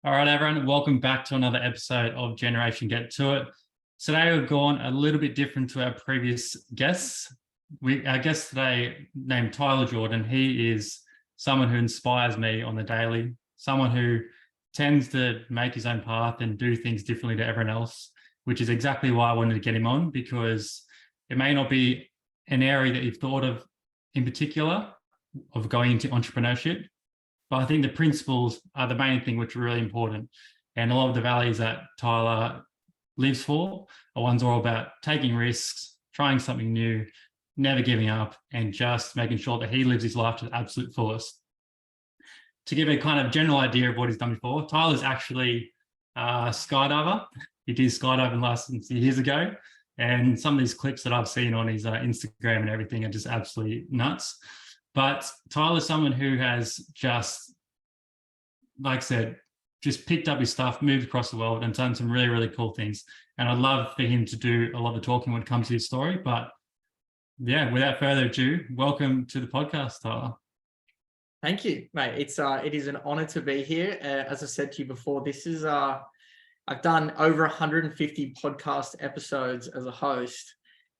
All right, everyone, welcome back to another episode of Generation Get To It. Today, we've gone a little bit different to our previous guests. Our guest today, named Tyler Jordan, he is someone who inspires me on the daily, someone who tends to make his own path and do things differently to everyone else, which is exactly why I wanted to get him on, because it may not be an area that you've thought of in particular of going into entrepreneurship. But I think the principles are the main thing, which are really important. And a lot of the values that Tyler lives for are ones all about taking risks, trying something new, never giving up, and just making sure that he lives his life to the absolute fullest. To give a kind of general idea of what he's done before, Tyler's actually a skydiver. He did skydiving lessons years ago. And some of these clips that I've seen on his Instagram and everything are just absolutely nuts. But Tyler's someone who has just, like I said, just picked up his stuff, moved across the world and done some really, really cool things. And I'd love for him to do a lot of the talking when it comes to his story. But yeah, without further ado, welcome to the podcast, Tyler. Thank you, mate. It is an honor to be here. As I said to you before, this is I've done over 150 podcast episodes as a host.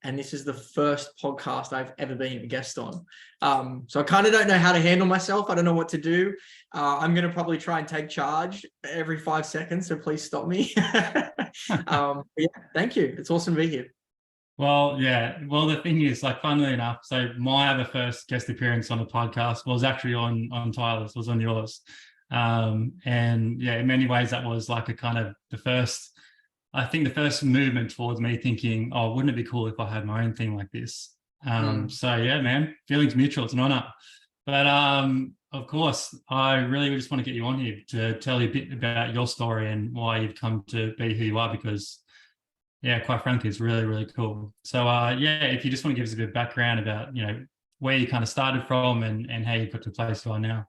And this is the first podcast I've ever been a guest on. So I kind of don't know how to handle myself. I don't know what to do. I'm going to probably try and take charge every 5 seconds. So please stop me. Yeah, thank you. It's awesome to be here. Well, yeah. Well, the thing is, like, funnily enough, so my other first guest appearance on a podcast was actually on Tyler's, was on yours. And yeah, in many ways, that was like a kind of the first movement towards me thinking, oh, wouldn't it be cool if I had my own thing like this? So yeah, man, feelings mutual. It's an honor. But of course, I really just want to get you on here to tell you a bit about your story and why you've come to be who you are, because yeah, quite frankly, it's really, really cool. So yeah, if you just want to give us a bit of background about, where you kind of started from and how you got to the place you are now.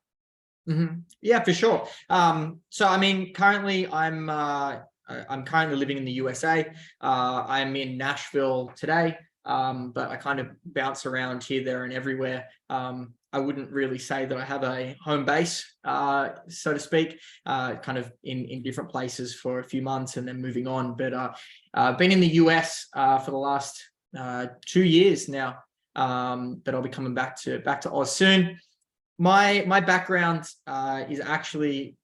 Mm-hmm. Yeah, for sure. So I mean, currently I'm currently living in the USA. I'm in Nashville today, but I kind of bounce around here, there, and everywhere. I wouldn't really say that I have a home base, so to speak, kind of in different places for a few months and then moving on. But I've been in the US for the last 2 years now, but I'll be coming back to Oz soon. My background is actually,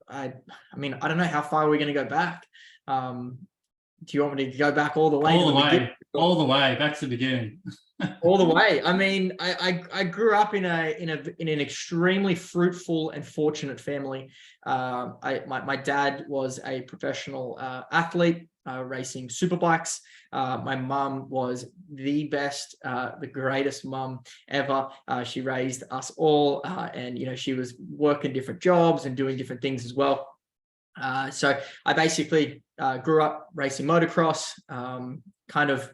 I mean, I don't know how far we're going to go back. Do you want me to go back all the way? All the way back to the beginning. All the way. I mean, I grew up in an extremely fruitful and fortunate family. My dad was a professional athlete, racing superbikes. My mum was the best, the greatest mum ever. She raised us all, and she was working different jobs and doing different things as well. So I basically grew up racing motocross, kind of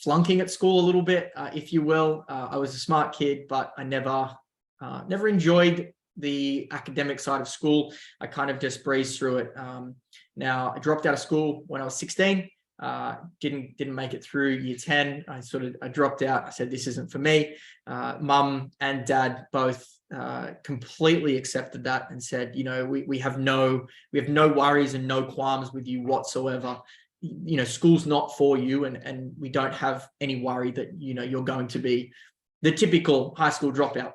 flunking at school a little bit, if you will. I was a smart kid, but I never enjoyed the academic side of school. I kind of just breezed through it. Now I dropped out of school when I was 16. Didn't make it through year 10. I dropped out. I said, this isn't for me. Mum and dad both completely accepted that and said, we have no worries and no qualms with you whatsoever. School's not for you, and we don't have any worry that you're going to be the typical high school dropout.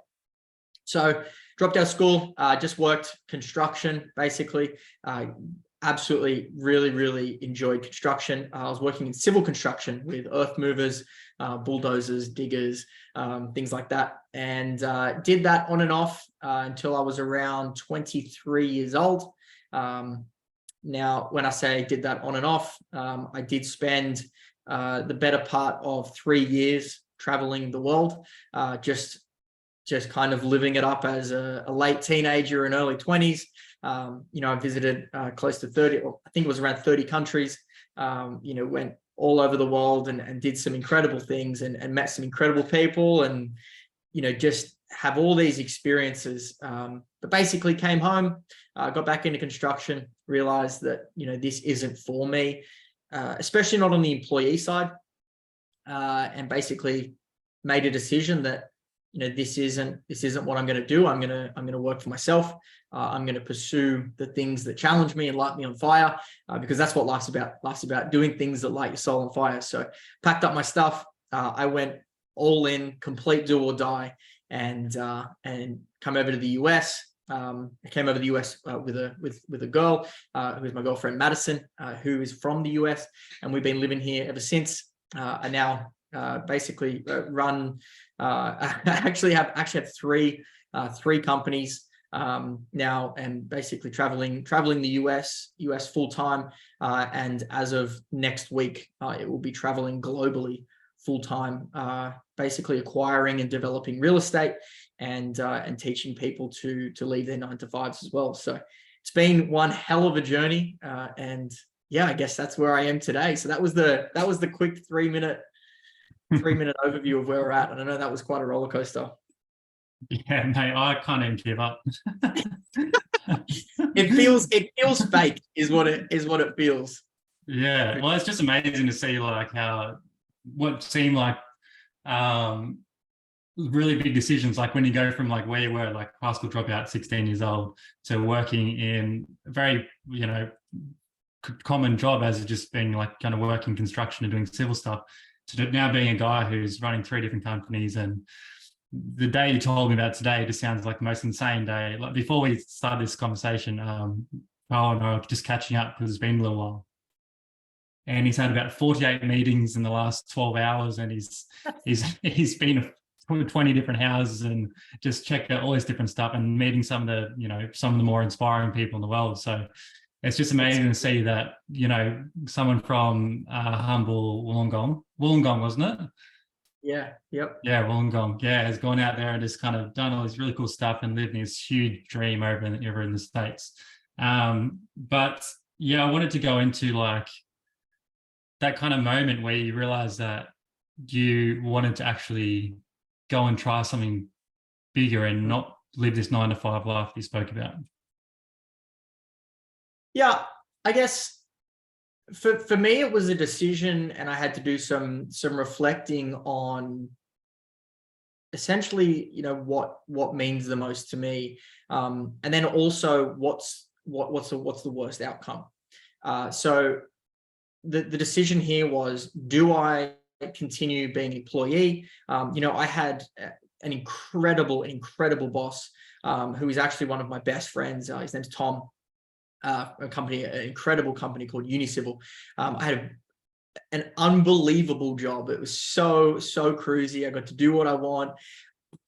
So dropped out of school, just worked construction basically. Absolutely, really, really enjoyed construction. I was working in civil construction with earth movers, bulldozers, diggers, things like that, and did that on and off until I was around 23 years old. Now, when I say did that on and off, I did spend the better part of 3 years traveling the world, just kind of living it up as a late teenager and early 20s. I visited close to 30, or I think it was around 30 countries, went all over the world and did some incredible things and met some incredible people and, just have all these experiences. But basically came home, got back into construction, realized that, this isn't for me, especially not on the employee side, and basically made a decision that this isn't what I'm going to do. I'm going to work for myself. I'm going to pursue the things that challenge me and light me on fire, because that's what life's about. Life's about doing things that light your soul on fire. So packed up my stuff. I went all in, complete do or die, and come over to the US. I came over to the US with a girl who is my girlfriend Madison, who is from the US, and we've been living here ever since. I now basically run. I actually have three companies now, and basically traveling the US full time. And as of next week, it will be traveling globally full time, basically acquiring and developing real estate, and teaching people to leave their 9-to-5s as well. So it's been one hell of a journey, and yeah, I guess that's where I am today. So that was the quick 3-minute overview of where we're at. And I know that was quite a roller coaster. Yeah, mate, I can't even give up. It feels fake, is what it feels. Yeah, well, it's just amazing to see like how what seemed like really big decisions, like when you go from like where you were, like high school dropout, 16 years old, to working in a very, common job as just being like kind of working construction and doing civil stuff, to now being a guy who's running 3 different companies. And the day you told me about today just sounds like the most insane day. Like before we started this conversation, just catching up because it's been a little while. And he's had about 48 meetings in the last 12 hours, and he's been to 20 different houses and just checked out all this different stuff and meeting some of the more inspiring people in the world. So it's just amazing to see that, someone from humble Wollongong, wasn't it? Yeah. Yep. Yeah, Wollongong. Yeah, has gone out there and just kind of done all this really cool stuff and living this huge dream over in the States. But yeah, I wanted to go into like that kind of moment where you realize that you wanted to actually go and try something bigger and not live this 9-to-5 life you spoke about. Yeah, I guess for me it was a decision, and I had to do some reflecting on essentially, what means the most to me, and then also what's the worst outcome. So the decision here was, do I continue being an employee? I had an incredible boss, who is actually one of my best friends. His name's Tom. An incredible company called Unicivil. I had an unbelievable job. It was so cruisy. I got to do what I want.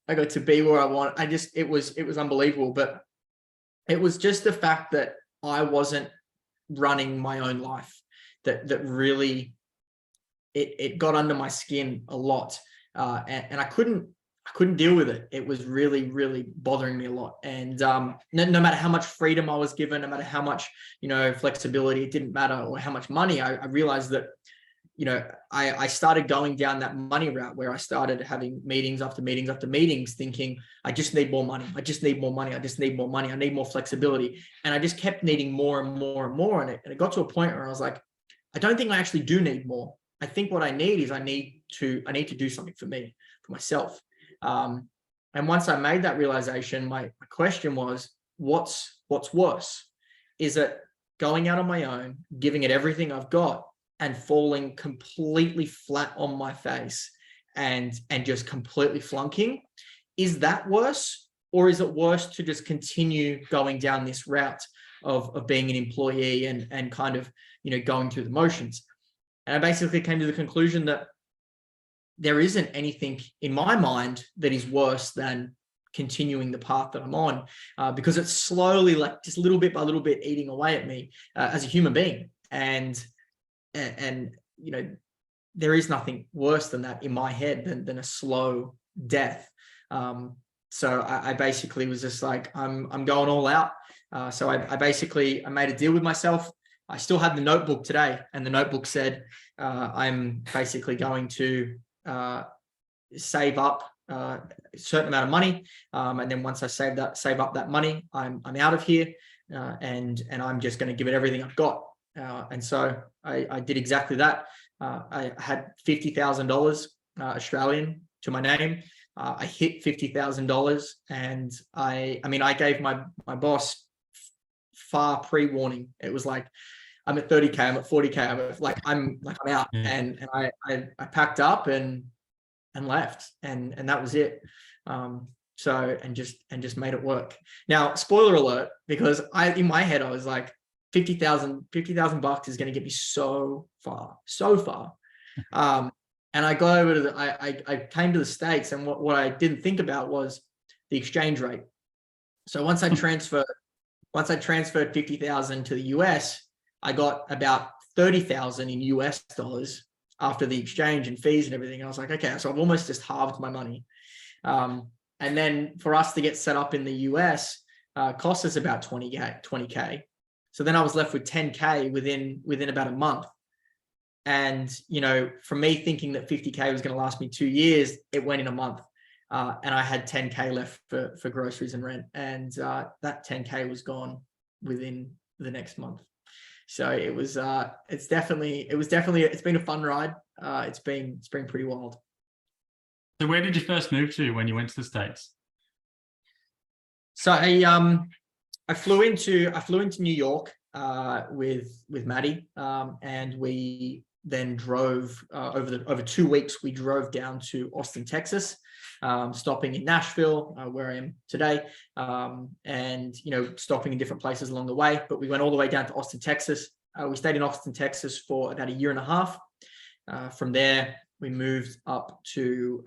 I got to be where I want. It was unbelievable. But it was just the fact that I wasn't running my own life that really it got under my skin a lot, and I couldn't deal with it. It was really bothering me a lot. And no matter how much freedom I was given, no matter how much flexibility, it didn't matter, or how much money, I realized that I started going down that money route, where I started having meetings after meetings after meetings, thinking, I just need more money. I just need more money. I just need more money. I need more flexibility. And I just kept needing more and more and more. And it got to a point where I was like, I don't think I actually do need more. I think what I need is I need to do something for me, for myself. And once I made that realization, my question was, what's worse? Is it going out on my own, giving it everything I've got, and falling completely flat on my face and just completely flunking? Is that worse? Or is it worse to just continue going down this route of being an employee and kind of, going through the motions? And I basically came to the conclusion that there isn't anything in my mind that is worse than continuing the path that I'm on, because it's slowly, like just little bit by little bit, eating away at me as a human being. And there is nothing worse than that in my head than a slow death. So I basically was just like, I'm going all out. So I made a deal with myself. I still had the notebook today, and the notebook said, I'm basically going to save up a certain amount of money, and then once I save up that money, I'm out of here, and I'm just going to give it everything I've got. And so I did exactly that. I had $50,000 Australian to my name. I hit $50,000, and I mean, I gave my boss far pre-warning. It was like, I'm at 30K, I'm at 40K, I'm out. Yeah. And I packed up and left, and that was it. So just made it work. Now, spoiler alert, because in my head I was like, $50,000 is going to get me so far. And I got over to I came to the States, and what I didn't think about was the exchange rate. So once I transferred 50,000 to the US, I got about 30,000 in US dollars after the exchange and fees and everything. I was like, okay, so I've almost just halved my money. And then for us to get set up in the US, cost us about 20K. So then I was left with 10K within about a month. And, you know, from me thinking that 50K was going to last me 2 years, it went in a month. And I had 10K left for groceries and rent. And that 10K was gone within the next month. So it's been a fun ride. It's been pretty wild. So where did you first move to when you went to the States? So I flew into New York with Maddie, and we then drove over 2 weeks. We drove down to Austin, Texas, stopping in Nashville, where I am today, and stopping in different places along the way. But we went all the way down to Austin, Texas. We stayed in Austin, Texas for about a year and a half. From there, we moved up to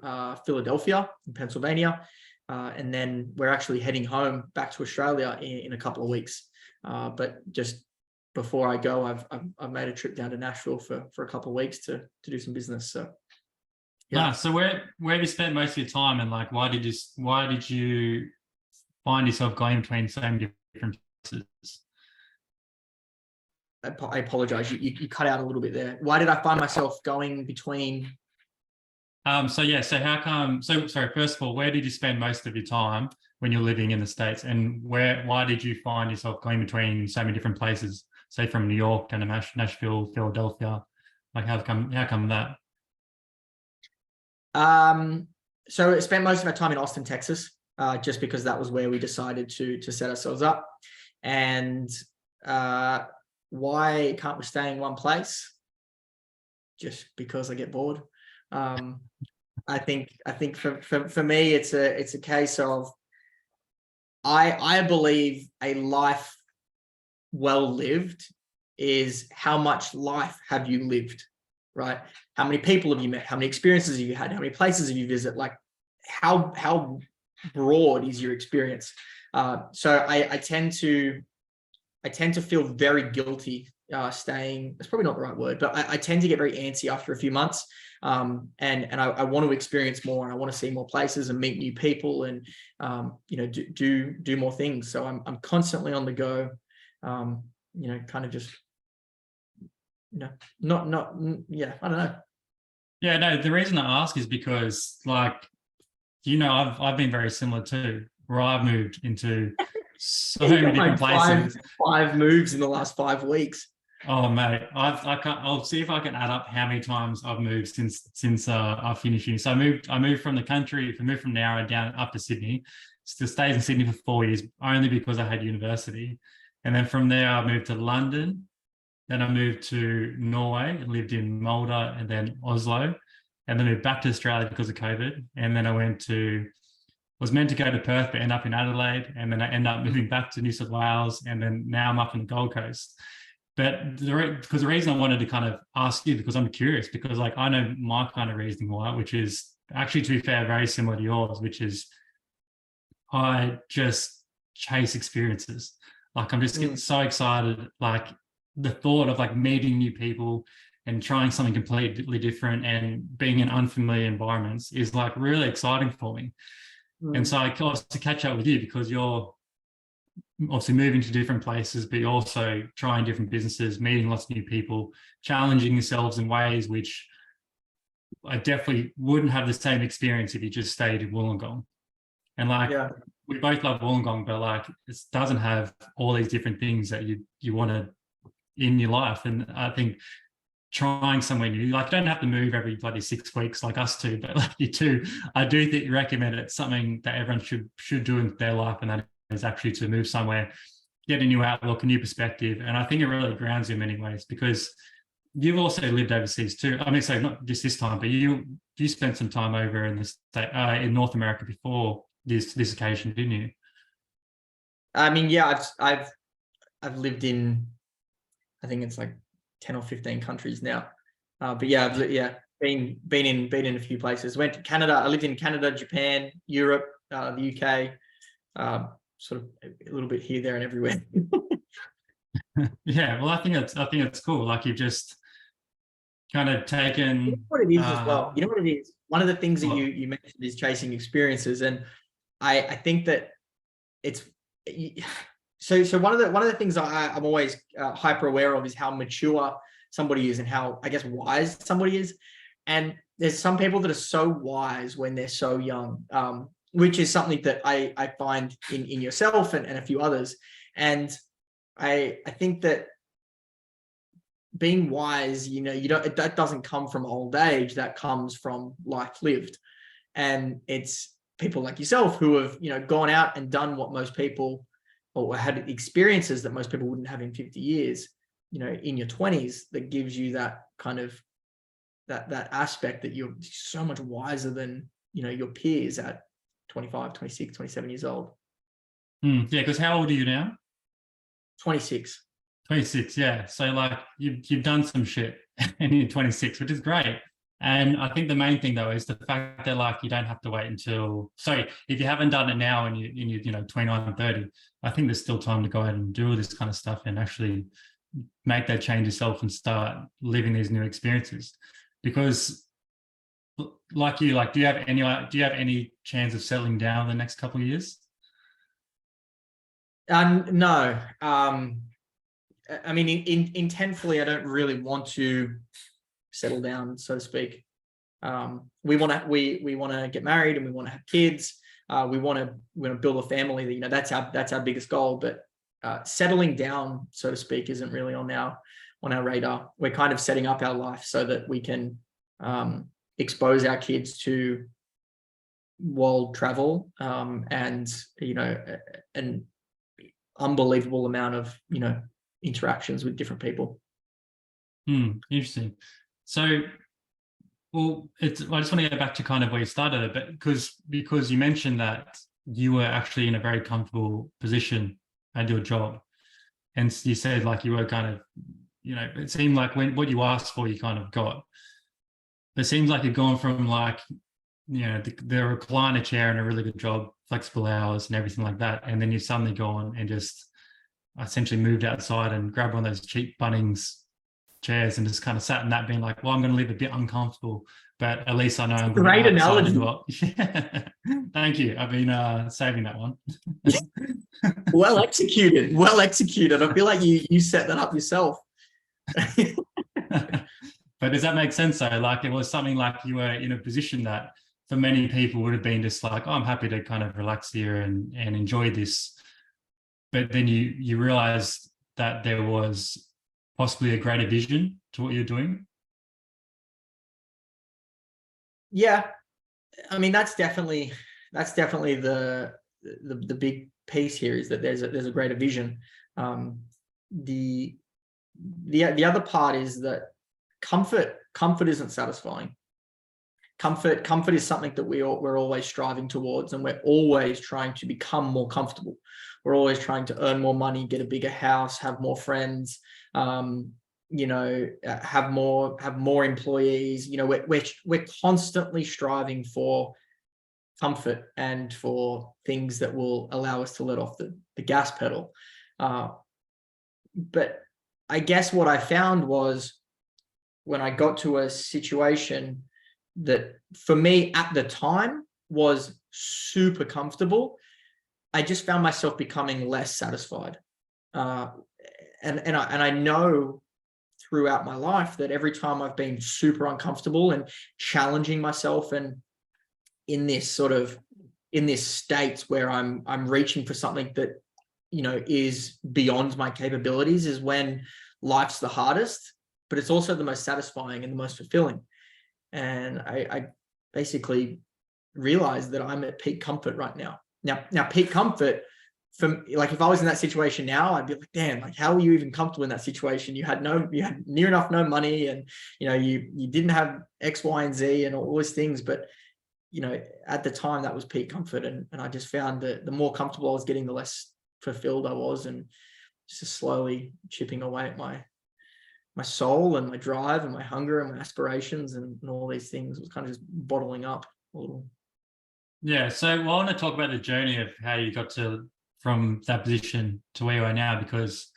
Philadelphia in Pennsylvania, and then we're actually heading home back to Australia in a couple of weeks. But just before I go, I've made a trip down to Nashville for a couple of weeks to do some business. So yeah. So where have you spent most of your time, and like why did you find yourself going between so many different places? I apologize. You cut out a little bit there. Why did I find myself going between? So how come? So sorry. First of all, where did you spend most of your time when you're living in the States, and why did you find yourself going between so many different places? Say from New York down to Nashville, Philadelphia. Like how come that? So I spent most of my time in Austin, Texas, just because that was where we decided to set ourselves up. And why can't we stay in one place? Just because I get bored. I think for me, it's a case of I believe a life well lived is how much life have you lived, right? How many people have you met? How many experiences have you had? How many places have you visited? Like how broad is your experience? So I tend to feel very guilty staying. That's probably not the right word, but I tend to get very antsy after a few months. And I want to experience more, and I want to see more places and meet new people, and do more things. So I'm constantly on the go. Kind of just I don't know. Yeah, no, the reason I ask is because I've been very similar too, where I've moved into so many different places. Five moves in the last 5 weeks. Oh mate, I'll see if I can add up how many times I've moved since I finished uni. So I moved from the country, I moved from Nowra down up to Sydney. Still stayed in Sydney for 4 years, only because I had university. And then from there I moved to London. Then I moved to Norway and lived in Malta and then Oslo. And then moved back to Australia because of COVID. And then I was meant to go to Perth, but ended up in Adelaide. And then I ended up moving back to New South Wales. And then now I'm up in the Gold Coast. But because the reason I wanted to kind of ask you, because I'm curious, because like I know my kind of reasoning why, which is actually, to be fair, very similar to yours, which is I just chase experiences. Like I'm just getting so excited, like the thought of like meeting new people and trying something completely different and being in unfamiliar environments is like really exciting for me. And so I was to catch up with you because you're obviously moving to different places, but you're also trying different businesses, meeting lots of new people, challenging yourselves in ways which I definitely wouldn't have the same experience if you just stayed in Wollongong. And like, we both love Wollongong, but like it doesn't have all these different things that you want to in your life. And I think trying somewhere new. Like, you don't have to move every bloody 6 weeks like us two, but like you do, I do think recommend it's something that everyone should do in their life, and that is actually to move somewhere, get a new outlook, a new perspective. And I think it really grounds you in many ways, because you've also lived overseas too. I mean, so not just this time, but you spent some time over in the state, in North America before this occasion, didn't you? I mean, yeah, I've lived in, I think it's like 10 or 15 countries now. But yeah, been in a few places. Went to Canada. I lived in Canada, Japan, Europe, the UK, sort of a little bit here, there, and everywhere. Yeah, well, I think it's cool. Like, you've just kind of taken. You know what it is as well. You know what it is. One of the things that What? you mentioned is chasing experiences, and I think that it's so one of the things I'm always hyper aware of is how mature somebody is and how, I guess, wise somebody is. And there's some people that are so wise when they're so young, which is something that I find in yourself and a few others. And I think that being wise, that doesn't come from old age. That comes from life lived. And it's people like yourself who have, gone out and done what most people, or had experiences that most people wouldn't have in 50 years, in your 20s, that gives you that kind of that aspect that you're so much wiser than, your peers at 25, 26, 27 years old. Yeah, because how old are you now? 26. 26, yeah. So like you've done some shit and you're 26, which is great. And I think the main thing though is the fact that like you don't have to wait until, sorry, if you haven't done it now and you 29 and 30, I think there's still time to go out and do all this kind of stuff and actually make that change yourself and start living these new experiences. Because like you, do you have any chance of settling down in the next couple of years? No. I mean, intentfully, I don't really want to settle down, so to speak. We want to get married and we want to have kids. We want to build a family. That's our biggest goal. But settling down, so to speak, isn't really on our radar. We're kind of setting up our life so that we can expose our kids to world travel and an unbelievable amount of interactions with different people. Interesting. So, well, I just want to go back to kind of where you started a bit, because you mentioned that you were actually in a very comfortable position at your job, and you said like you were kind of, it seemed like what you asked for, you kind of got. But it seems like you've gone from like, the recliner chair and a really good job, flexible hours and everything like that, and then you've suddenly gone and just essentially moved outside and grabbed one of those cheap Bunnings chairs and just kind of sat in that, being like, well, I'm going to live a bit uncomfortable, but at least I know I'm going Great to be outside analogy. as well. Yeah. Thank you. I've been saving that one. Well executed. I feel like you set that up yourself. But does that make sense though? Like, it was something like you were in a position that for many people would have been just like, oh, I'm happy to kind of relax here and enjoy this. But then you realize that there was possibly a greater vision to what you're doing. Yeah, I mean, that's definitely the big piece here, is that there's a greater vision. The other part is that comfort isn't satisfying. Comfort is something that we're always striving towards, and we're always trying to become more comfortable. We're always trying to earn more money, get a bigger house, have more friends, have more employees. We're constantly striving for comfort and for things that will allow us to let off the gas pedal. But I guess what I found was, when I got to a situation that for me at the time was super comfortable, I just found myself becoming less satisfied. And I know throughout my life that every time I've been super uncomfortable and challenging myself and in this state where I'm reaching for something that, is beyond my capabilities, is when life's the hardest. but it's also the most satisfying and the most fulfilling. And I basically realized that I'm at peak comfort right now. Now peak comfort, from like, if I was in that situation now, I'd be like, damn, like, how were you even comfortable in that situation? You had near enough no money, and you didn't have X, Y, and Z and all those things. But at the time, that was peak comfort, and I just found that the more comfortable I was getting, the less fulfilled I was, and just slowly chipping away at my soul and my drive and my hunger and my aspirations and all these things was kind of just bottling up a little. Yeah. So I want to talk about the journey of how you got from that position to where you are now, because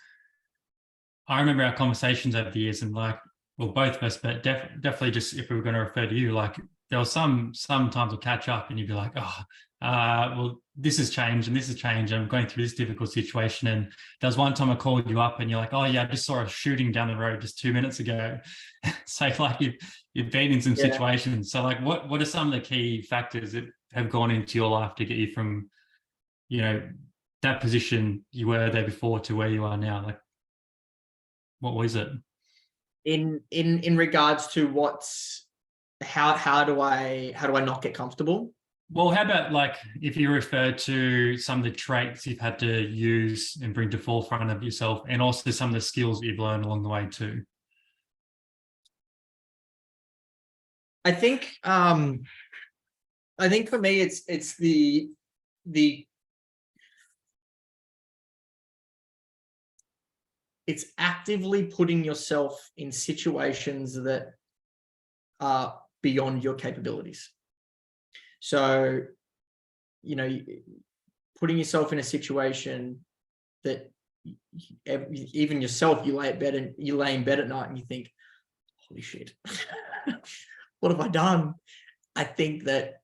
I remember our conversations over the years, and like, well, both of us, but definitely just if we were going to refer to you, like there was sometimes we'll catch up and you'd be like, well, this has changed and this has changed. And I'm going through this difficult situation. And there was one time I called you up and you're like, oh yeah, I just saw a shooting down the road just 2 minutes ago. So like you've been in some situations. So like what are some of the key factors that have gone into your life to get you from, that position you were there before to where you are now? Like, what was it? In regards to how do I not get comfortable? Well, how about like if you refer to some of the traits you've had to use and bring to forefront of yourself, and also some of the skills that you've learned along the way too? I think for me it's the it's actively putting yourself in situations that are beyond your capabilities. So, putting yourself in a situation that even yourself, you lay in bed at night and you think, holy shit, what have I done? I think that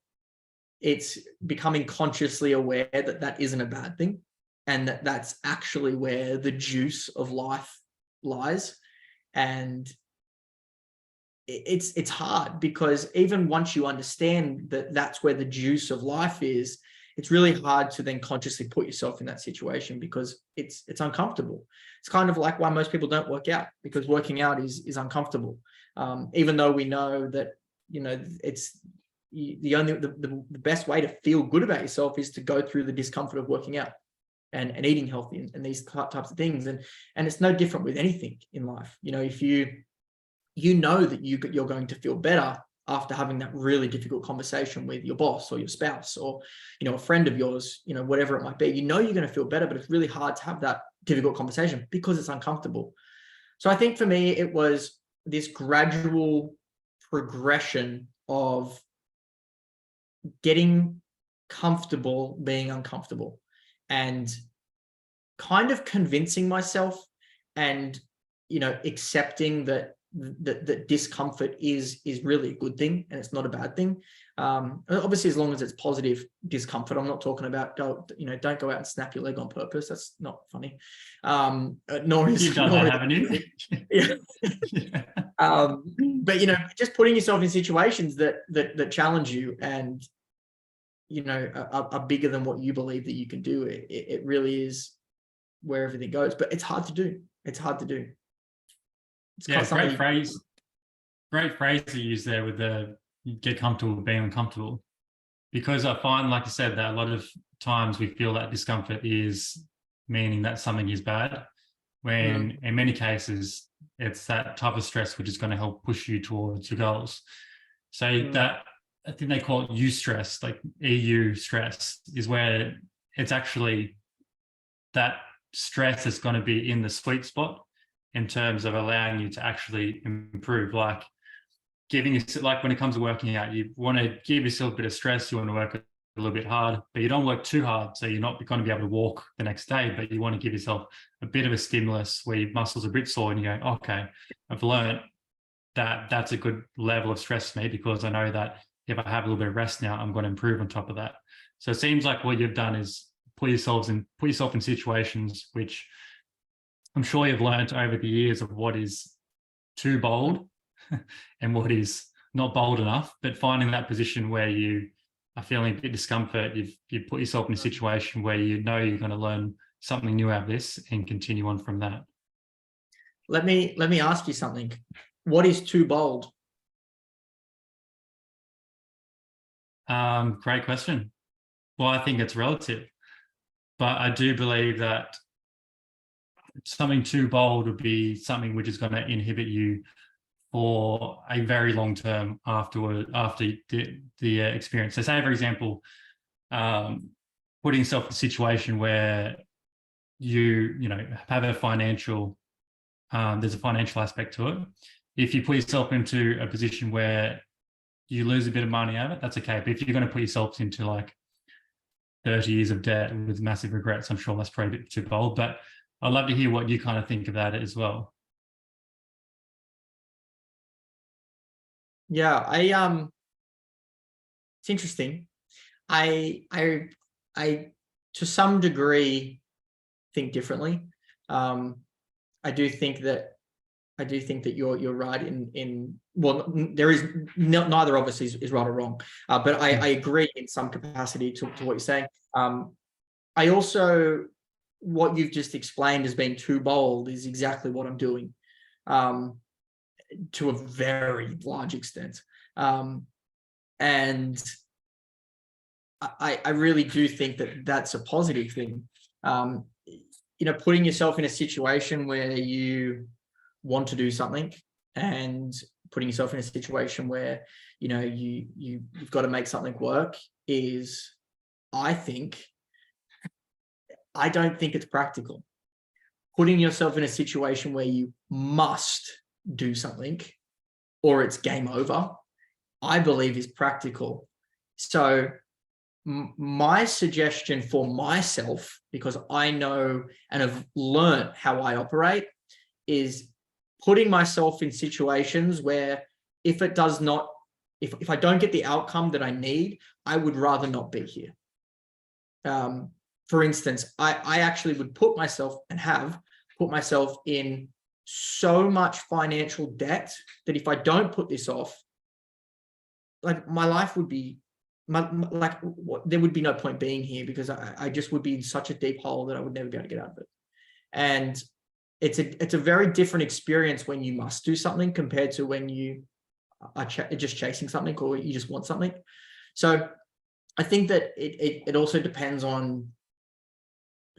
it's becoming consciously aware that that isn't a bad thing, and that that's actually where the juice of life lies. And it's hard, because even once you understand that that's where the juice of life is, it's really hard to then consciously put yourself in that situation, because it's uncomfortable. It's kind of like why most people don't work out, because working out is uncomfortable. Even though we know that, it's the best way to feel good about yourself is to go through the discomfort of working out and eating healthy and these types of things. And it's no different with anything in life. If you know that you're going to feel better after having that really difficult conversation with your boss or your spouse or, a friend of yours, whatever it might be, you're going to feel better, but it's really hard to have that difficult conversation because it's uncomfortable. So I think for me, it was this gradual progression of getting comfortable being uncomfortable, and kind of convincing myself and, accepting that discomfort is really a good thing and it's not a bad thing. Obviously, as long as it's positive discomfort. I'm not talking about don't go out and snap your leg on purpose. That's not funny. Nor is you've done that, haven't you? Yeah. But just putting yourself in situations that challenge you and are bigger than what you believe that you can do. It really is where everything goes. But it's hard to do. It's great phrase. Great phrase you use there with the get comfortable with being uncomfortable. Because I find, like I said, that a lot of times we feel that discomfort is meaning that something is bad, when in many cases it's that type of stress which is going to help push you towards your goals. So that, I think they call it eustress, like EU stress, is where it's actually that stress that's going to be in the sweet spot in terms of allowing you to actually improve. Like like when it comes to working out, you want to give yourself a bit of stress, you want to work a little bit hard, but you don't work too hard. So you're not going to be able to walk the next day, but you want to give yourself a bit of a stimulus where your muscles are a bit sore and you go, okay, I've learned that that's a good level of stress for me, because I know that if I have a little bit of rest now, I'm going to improve on top of that. So it seems like what you've done is put yourself in situations which I'm sure you've learned over the years of what is too bold and what is not bold enough, but finding that position where you are feeling a bit discomfort, you've put yourself in a situation where you're going to learn something new out of this and continue on from that. let me ask you something. What is too bold? Great question. Well, I think it's relative, but I do believe that something too bold would be something which is going to inhibit you for a very long term after the experience. So say, for example, putting yourself in a situation where you know, have a financial, there's a financial aspect to it. If you put yourself into a position where you lose a bit of money out of it, that's okay. But if you're going to put yourself into like 30 years of debt with massive regrets, I'm sure that's probably a bit too bold. But I'd love to hear what you kind of think of that as well. Yeah, it's interesting. I to some degree think differently. I do think that you're right in well, there is neither of us is right or wrong, but I agree in some capacity to what you're saying. I also, what you've just explained as being too bold is exactly what I'm doing, to a very large extent, and I really do think that that's a positive thing. You know, putting yourself in a situation where you want to do something and putting yourself in a situation where, you know, you've got to make something work is, I don't think it's practical. Putting yourself in a situation where you must do something or it's game over, I believe is practical. So my suggestion for myself, because I know and have learned how I operate, is putting myself in situations where if I don't get the outcome that I need, I would rather not be here. For instance, I actually would put myself and have put myself in so much financial debt that if I don't put this off, like my life would be there would be no point being here, because I just would be in such a deep hole that I would never be able to get out of it. And it's a very different experience when you must do something compared to when you are just chasing something or you just want something. So I think that it also depends on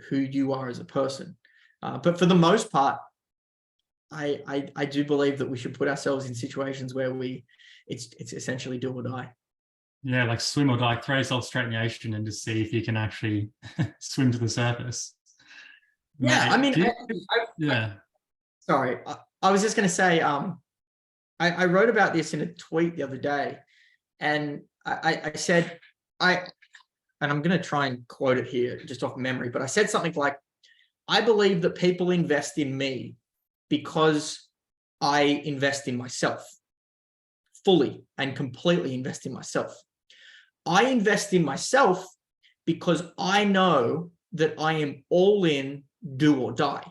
who you are as a person. But for the most part, I do believe that we should put ourselves in situations where it's essentially do or die. Yeah, like swim or die, throw yourself straight in the ocean and just see if you can actually swim to the surface. Yeah, Mate, I mean, yeah. Sorry, I was just going to say, I wrote about this in a tweet the other day, and I said, and I'm going to try and quote it here just off memory, but I said something like, I believe that people invest in me because I invest in myself, fully and completely invest in myself. I invest in myself because I know that I am all in, do or die.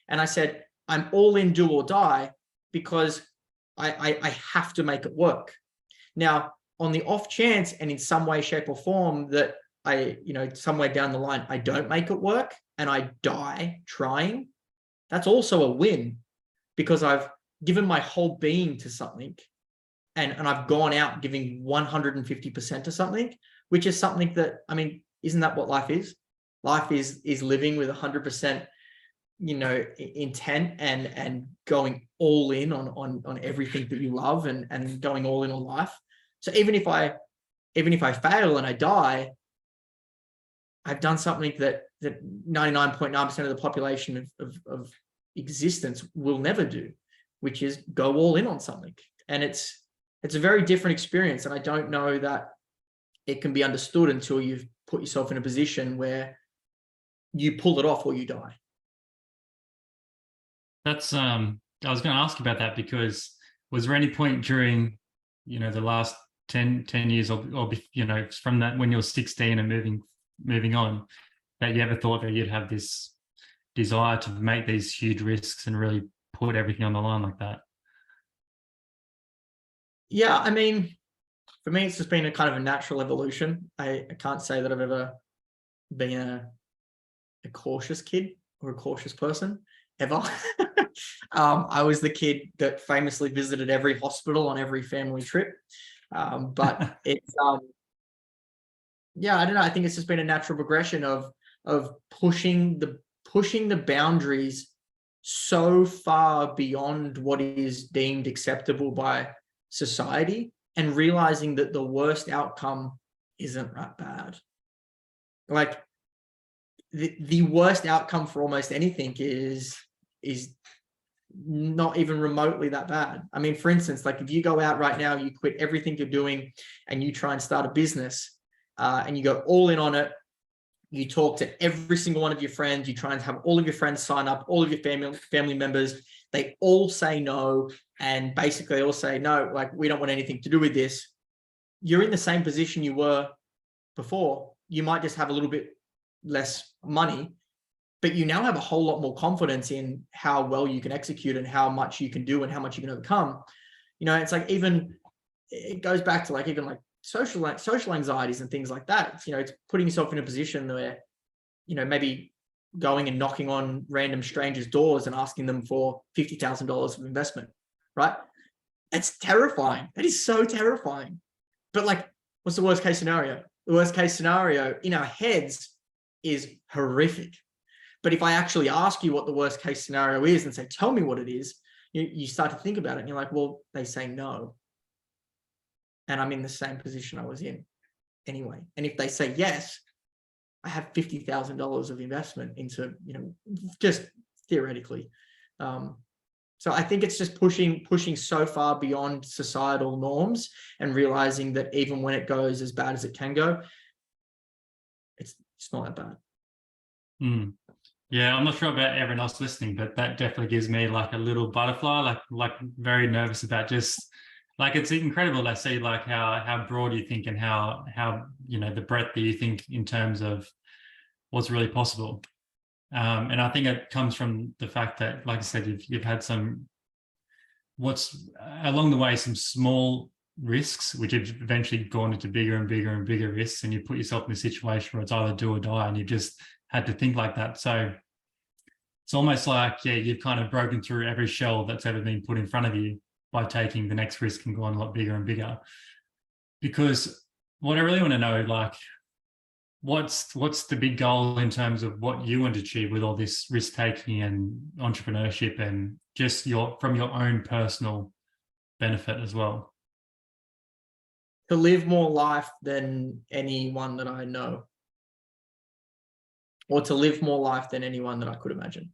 And I said, I'm all in, do or die because I have to make it work. Now, on the off chance and in some way, shape or form that somewhere down the line, I don't make it work and I die trying, that's also a win, because I've given my whole being to something and I've gone out giving 150% to something, which is something that, I mean, isn't that what life is? Life is living with 100%, intent and going all in on everything that you love and going all in on life. So even if I fail and I die, I've done something that 99.9% of the population of existence will never do, which is go all in on something. And it's a very different experience. And I don't know that it can be understood until you've put yourself in a position where you pull it off or you die. That's I was going to ask you about that, because was there any point during, the last 10 years or from that, when you were 16 and moving on, that you ever thought that you'd have this desire to make these huge risks and really put everything on the line like that? Yeah, I mean, for me, it's just been a kind of a natural evolution. I can't say that I've ever been a cautious kid or a cautious person ever. I was the kid that famously visited every hospital on every family trip. But it's yeah, I don't know. I think it's just been a natural progression of pushing the boundaries so far beyond what is deemed acceptable by society, and realizing that the worst outcome isn't that bad. Like the worst outcome for almost anything is not even remotely that bad. I mean, for instance, like if you go out right now, you quit everything you're doing and you try and start a business, and you go all in on it. You talk to every single one of your friends. You try and have all of your friends sign up, all of your family members. They all say no, and basically all say no, like we don't want anything to do with this. You're in the same position you were before. You might just have a little bit less money, but you now have a whole lot more confidence in how well you can execute and how much you can do and how much you can overcome. You know, it's like, even it goes back to like even like social anxieties and things like that. It's, you know, it's putting yourself in a position where, you know, maybe going and knocking on random strangers' doors and asking them for $50,000 of investment, right? It's terrifying. That is so terrifying. But like, what's the worst case scenario? The worst case scenario in our heads is horrific. But if I actually ask you what the worst case scenario is and say, tell me what it is, you start to think about it and you're like, well, they say no. And I'm in the same position I was in anyway. And if they say yes, I have $50,000 of investment into, you know, just theoretically. So I think it's just pushing so far beyond societal norms and realizing that even when it goes as bad as it can go, it's not that bad. Yeah, I'm not sure about everyone else listening, but that definitely gives me like a little butterfly, like very nervous about just like, it's incredible to see like how broad you think and how you know, the breadth that you think in terms of what's really possible. And I think it comes from the fact that, like I said, you've had some, what's along the way, some small risks, which have eventually gone into bigger and bigger and bigger risks. And you put yourself in a situation where it's either do or die, and you've just had to think like that. So it's almost like, yeah, you've kind of broken through every shell that's ever been put in front of you by taking the next risk and going a lot bigger and bigger. Because what I really want to know, like, what's the big goal in terms of what you want to achieve with all this risk taking and entrepreneurship, and just from your own personal benefit as well? To live more life than anyone that I know, or to live more life than anyone that I could imagine.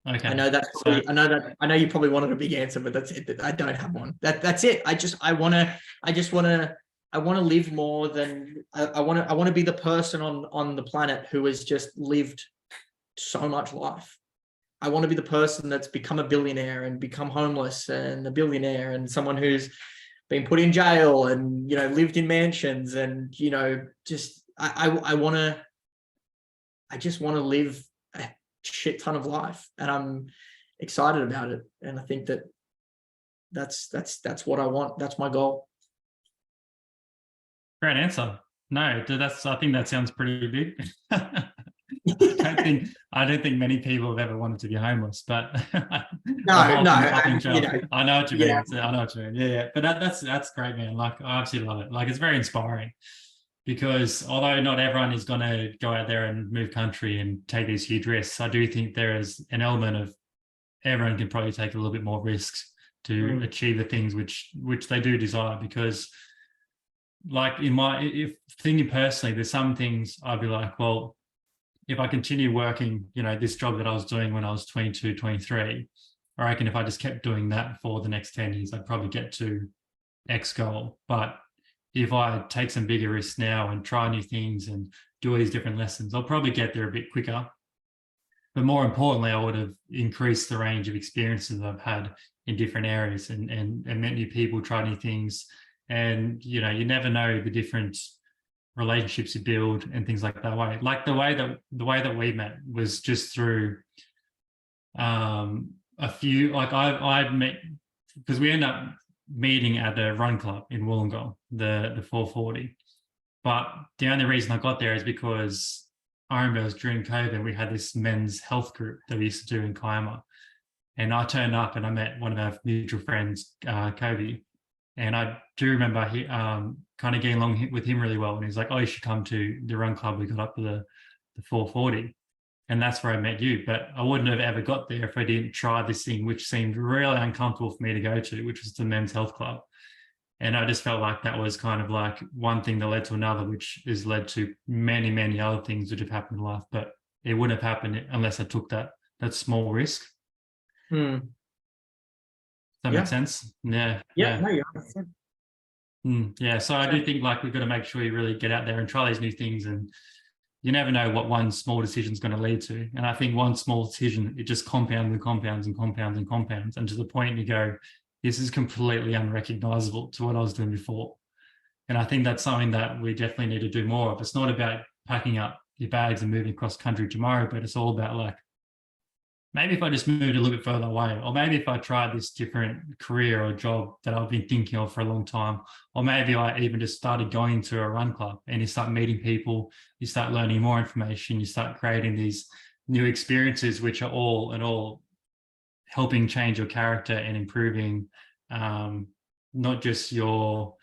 Okay. I know that's probably, I know you probably wanted a big answer, but that's it. I don't have one. That's it. I want to live more than I want to be the person on the planet who has just lived so much life. I want to be the person that's become a billionaire and become homeless and a billionaire, and someone who's been put in jail and, you know, lived in mansions, and, you know, just I just want to live a shit ton of life, and I'm excited about it. And I think that's what I want. That's my goal. Great answer. No, I think that sounds pretty big. I don't think many people have ever wanted to be homeless, but I know what you mean. Yeah. I know what you mean. Yeah. But that's great, man. Like, I absolutely love it. Like, it's very inspiring, because although not everyone is going to go out there and move country and take these huge risks, I do think there is an element of everyone can probably take a little bit more risks to achieve the things which they do desire. Because, like, if thinking personally, there's some things I'd be like, well, if I continue working, you know, this job that I was doing when I was 22, 23, I reckon if I just kept doing that for the next 10 years, I'd probably get to X goal. But if I take some bigger risks now and try new things and do all these different lessons, I'll probably get there a bit quicker. But more importantly, I would have increased the range of experiences I've had in different areas and met new people, try new things. And, you know, you never know the different relationships you build and things like that way. Like the way that we met was just through a few, like I'd met, because we ended up meeting at the run club in Wollongong, the 440. But the only reason I got there is because I remember it was during COVID, we had this men's health group that we used to do in Kiama. And I turned up and I met one of our mutual friends, Kobe. And I do remember he kind of getting along with him really well. And he's like, oh, you should come to the run club. We got up to the 440. And that's where I met you. But I wouldn't have ever got there if I didn't try this thing, which seemed really uncomfortable for me to go to, which was the men's health club. And I just felt like that was kind of like one thing that led to another, which has led to many, many other things that have happened in life. But it wouldn't have happened unless I took that small risk. Mm. Does that make sense? Yeah. No, you're 100%. Yeah. So I do think like we've got to make sure you really get out there and try these new things, and you never know what one small decision is going to lead to. And I think one small decision, it just compounds and compounds and compounds and compounds, and to the point you go, this is completely unrecognizable to what I was doing before. And I think that's something that we definitely need to do more of. It's not about packing up your bags and moving across country tomorrow, but it's all about like, maybe if I just moved a little bit further away, or maybe if I tried this different career or job that I've been thinking of for a long time, or maybe I even just started going to a run club, and you start meeting people, you start learning more information, you start creating these new experiences, which are all in all helping change your character and improving not just your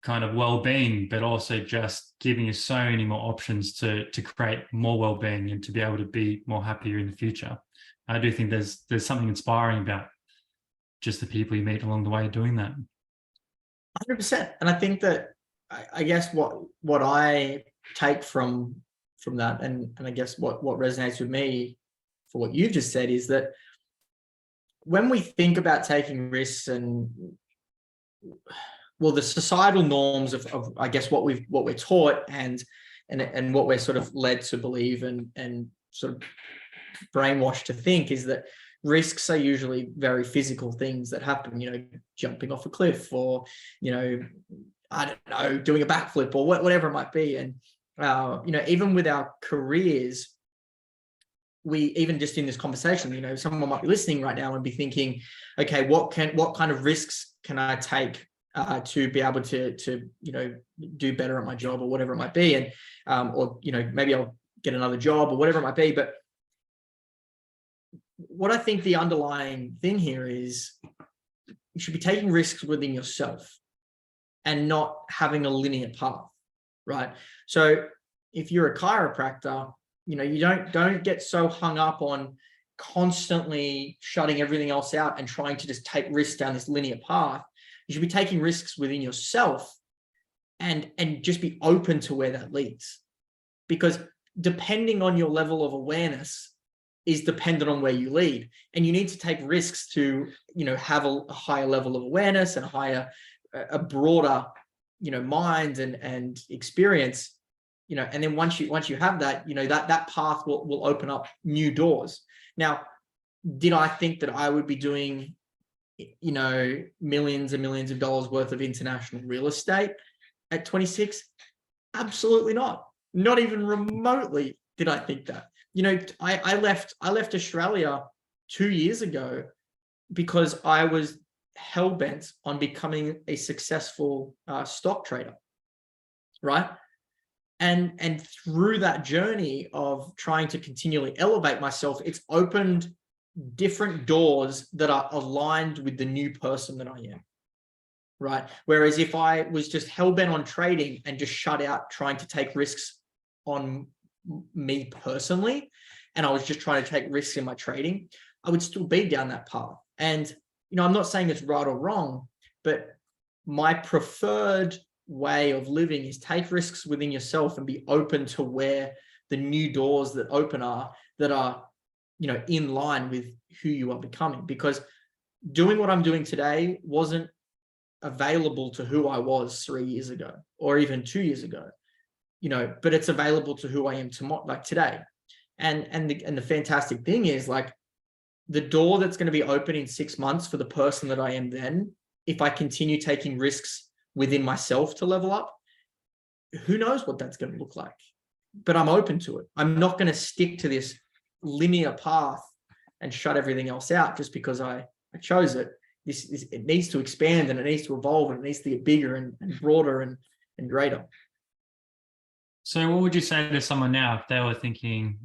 kind of well-being, but also just giving you so many more options to create more well-being and to be able to be more happier in the future. I do think there's something inspiring about just the people you meet along the way doing that. 100%. And I think that I guess what I take from that, and I guess what resonates with me for what you've just said, is that when we think about taking risks and the societal norms of I guess what we're taught and what we're sort of led to believe and sort of brainwashed to think is that risks are usually very physical things that happen, jumping off a cliff, or, I don't know, doing a backflip, or whatever it might be. And, even with our careers, we, even just in this conversation, someone might be listening right now and be thinking, okay, what kind of risks can I take to be able to do better at my job, or whatever it might be, and or maybe I'll get another job, or whatever it might be. But what I think the underlying thing here is, you should be taking risks within yourself and not having a linear path, right? So if you're a chiropractor, you don't get so hung up on constantly shutting everything else out and trying to just take risks down this linear path. You should be taking risks within yourself and just be open to where that leads. Because depending on your level of awareness is dependent on where you lead. And you need to take risks to, have a higher level of awareness and a broader, mind and experience, and then once you have that, that path will open up new doors. Now, did I think that I would be doing, millions and millions of dollars worth of international real estate at 26? Absolutely not. Not even remotely did I think that. I left Australia 2 years ago because I was hell-bent on becoming a successful stock trader, right? And through that journey of trying to continually elevate myself, it's opened different doors that are aligned with the new person that I am, right? Whereas if I was just hell-bent on trading and just shut out trying to take risks on me personally, and I was just trying to take risks in my trading, I would still be down that path. And, I'm not saying it's right or wrong, but my preferred way of living is take risks within yourself and be open to where the new doors that open are, that are, in line with who you are becoming. Because doing what I'm doing today wasn't available to who I was 3 years ago, or even 2 years ago, but it's available to who I am tomorrow, like today. And the fantastic thing is, like, the door that's going to be open in 6 months for the person that I am then, if I continue taking risks within myself to level up, who knows what that's going to look like. But I'm open to it. I'm not going to stick to this linear path and shut everything else out just because I chose it. It needs to expand, and it needs to evolve, and it needs to get bigger and broader and greater. So what would you say to someone now if they were thinking,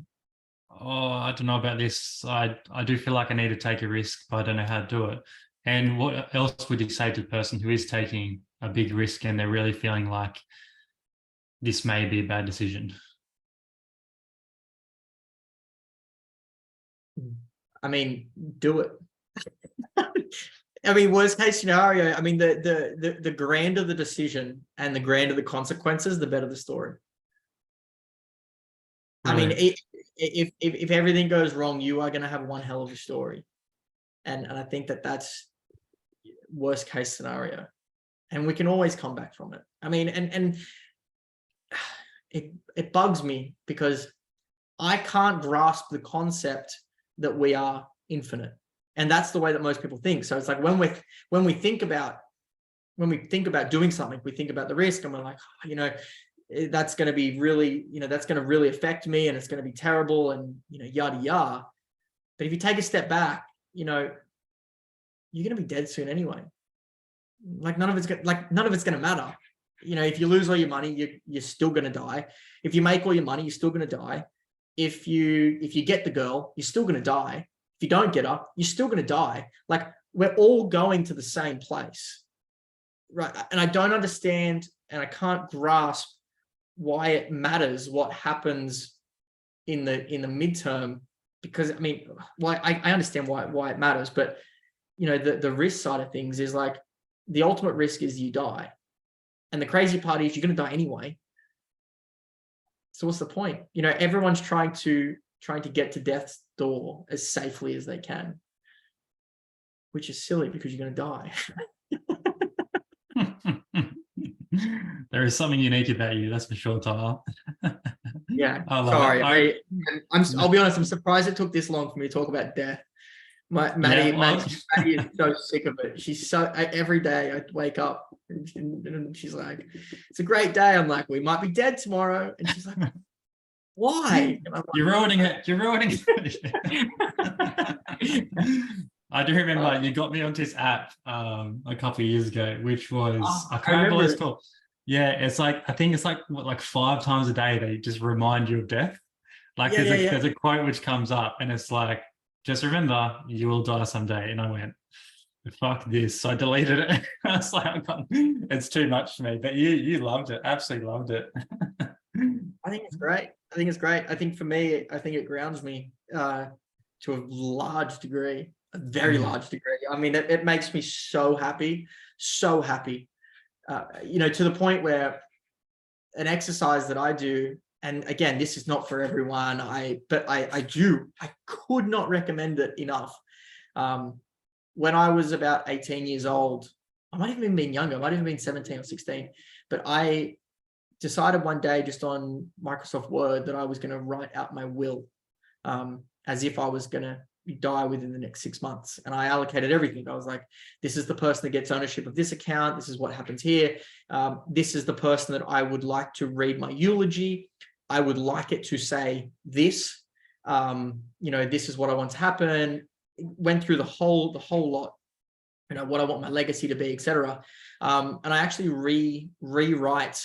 oh, I don't know about this. I do feel like I need to take a risk, but I don't know how to do it. And what else would you say to the person who is taking a big risk and they're really feeling like this may be a bad decision? I mean, do it. I mean, worst case scenario, I mean, the grander the decision and the grander the consequences, the better the story. I mean, Really? if everything goes wrong, you are going to have one hell of a story. And I think that's worst case scenario. And we can always come back from it. I mean, and it bugs me because I can't grasp the concept that we are infinite. And that's the way that most people think. So it's like when we think about doing something, we think about the risk and we're like, oh, you know, that's going to be really, you know, that's going to really affect me and it's going to be terrible and, you know, yada, yada. But if you take a step back, you know, you're going to be dead soon anyway. Like none of it's going to matter. You know, if you lose all your money, you're still going to die. If you make all your money, you're still going to die. If you get the girl, you're still going to die. If you don't get her, you're still going to die. Like we're all going to the same place. Right. And I don't understand and I can't grasp why it matters what happens in the midterm, because I mean, well, I understand why it matters, but you know, the risk side of things is like the ultimate risk is you die. And the crazy part is you're going to die anyway. So what's the point? You know, everyone's trying to get to death's door as safely as they can, which is silly because you're going to die. There is something unique about you, that's for sure, Tyler. Yeah, I love sorry. it. I'll be honest, I'm surprised it took this long for me to talk about death. Maddie is so sick of it. She's so, every day I wake up and she's like, it's a great day. I'm like, we might be dead tomorrow. And she's like, why? And I'm like, You're ruining it. You're ruining it. I do remember you got me onto this app a couple of years ago, which was, I can't remember what it's called. Yeah, it's like, I think it's like, what, like 5 times a day they just remind you of death. Like there's a quote which comes up and it's like, just remember, you will die someday. And I went, fuck this. So I deleted it. I was like, it's too much for me. But you loved it. Absolutely loved it. I think it's great. I think for me, I think it grounds me to a large degree, a very large degree. I mean, it makes me so happy, so happy. You know, to the point where an exercise that I do, and again, this is not for everyone, but I could not recommend it enough. When I was about 18 years old, I might have even been younger, I might have even been 17 or 16, but I decided one day just on Microsoft Word that I was going to write out my will as if I was going to die within the next 6 months. And I allocated everything. I was like, this is the person that gets ownership of this account. This is what happens here. This is the person that I would like to read my eulogy. I would like it to say this, you know, this is what I want to happen. Went through the whole lot, you know, what I want my legacy to be, etc. And I actually rewrite